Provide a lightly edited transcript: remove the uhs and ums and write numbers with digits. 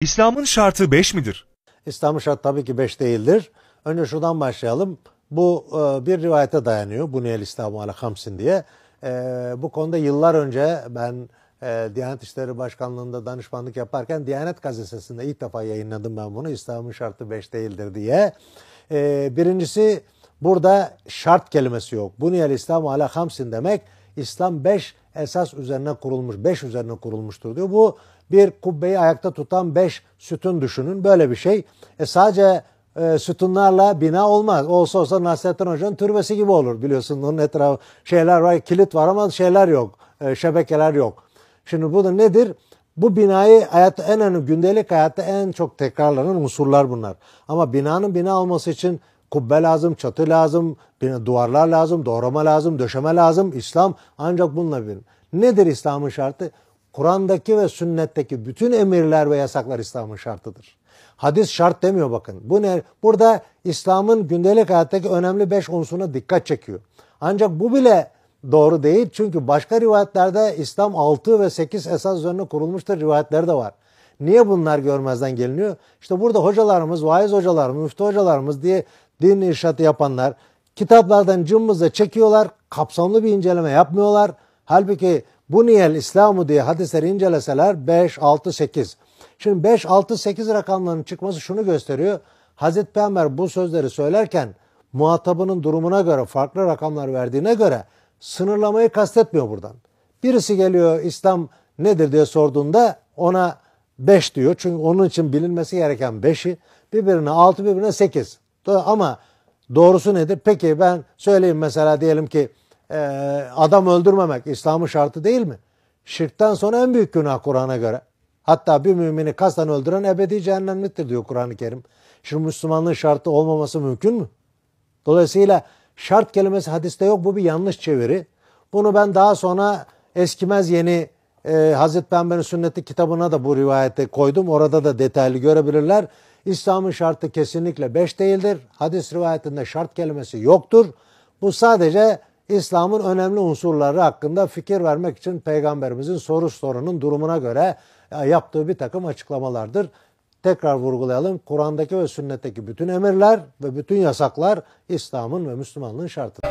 İslam'ın şartı 5 midir? İslam'ın şartı tabii ki 5 değildir. Önce şuradan başlayalım. Bu bir rivayete dayanıyor. Buniyel İslamu ala hamsin diye. Bu konuda yıllar önce ben Diyanet İşleri Başkanlığı'nda danışmanlık yaparken Diyanet Gazetesi'nde ilk defa yayınladım ben bunu. İslam'ın şartı 5 değildir diye. Birincisi burada şart kelimesi yok. Buniyel İslamu ala hamsin demek İslam 5 esas üzerine kurulmuş, 5 üzerine kurulmuştur diyor. Bu bir kubbeyi ayakta tutan 5 sütun düşünün. Böyle bir şey. Sadece sütunlarla bina olmaz. Olsa Nasrettin Hoca'nın türbesi gibi olur biliyorsun. Onun etrafı şeyler var, kilit var ama şeyler yok. Şebekeler yok. Şimdi bu da nedir? Bu binayı hayatta en önemli, gündelik hayatta en çok tekrarlanan unsurlar bunlar. Ama binanın bina olması için kubbe lazım, çatı lazım, duvarlar lazım, doğrama lazım, döşeme lazım. İslam ancak bununla bilinir. Nedir İslam'ın şartı? Kur'an'daki ve sünnetteki bütün emirler ve yasaklar İslam'ın şartıdır. Hadis şart demiyor bakın. Bu ne? Burada İslam'ın gündelik hayattaki önemli 5 unsuruna dikkat çekiyor. Ancak bu bile doğru değil. Çünkü başka rivayetlerde İslam 6 ve 8 esas üzerine kurulmuştur rivayetleri de var. Niye bunlar görmezden geliniyor? İşte burada hocalarımız, vaiz hocalarımız, müftü hocalarımız diye din irşatı yapanlar kitaplardan cımbızla çekiyorlar. Kapsamlı bir inceleme yapmıyorlar. Halbuki Buniyel İslamu diye hadisleri inceleseler 5, 6, 8. Şimdi 5, 6, 8 rakamlarının çıkması şunu gösteriyor. Hazreti Peygamber bu sözleri söylerken muhatabının durumuna göre farklı rakamlar verdiğine göre sınırlamayı kastetmiyor buradan. Birisi geliyor İslam nedir diye sorduğunda ona 5 diyor. Çünkü onun için bilinmesi gereken 5'i, birbirine 6, birbirine 8. Ama doğrusu nedir? Peki ben söyleyeyim mesela diyelim ki adam öldürmemek İslam'ın şartı değil mi? Şirkten sonra en büyük günah Kur'an'a göre. Hatta bir mümini kasten öldüren ebedi cehennemliktir diyor Kur'an-ı Kerim. Şimdi Müslümanlığın şartı olmaması mümkün mü? Dolayısıyla şart kelimesi hadiste yok. Bu bir yanlış çeviri. Bunu ben daha sonra eskimez yeni Hazreti Peygamber'in sünneti kitabına da bu rivayeti koydum. Orada da detaylı görebilirler. İslam'ın şartı kesinlikle 5 değildir. Hadis rivayetinde şart kelimesi yoktur. Bu sadece İslam'ın önemli unsurları hakkında fikir vermek için Peygamberimizin soru sorunun durumuna göre yaptığı bir takım açıklamalardır. Tekrar vurgulayalım. Kur'an'daki ve sünnetteki bütün emirler ve bütün yasaklar İslam'ın ve Müslümanlığın şartıdır.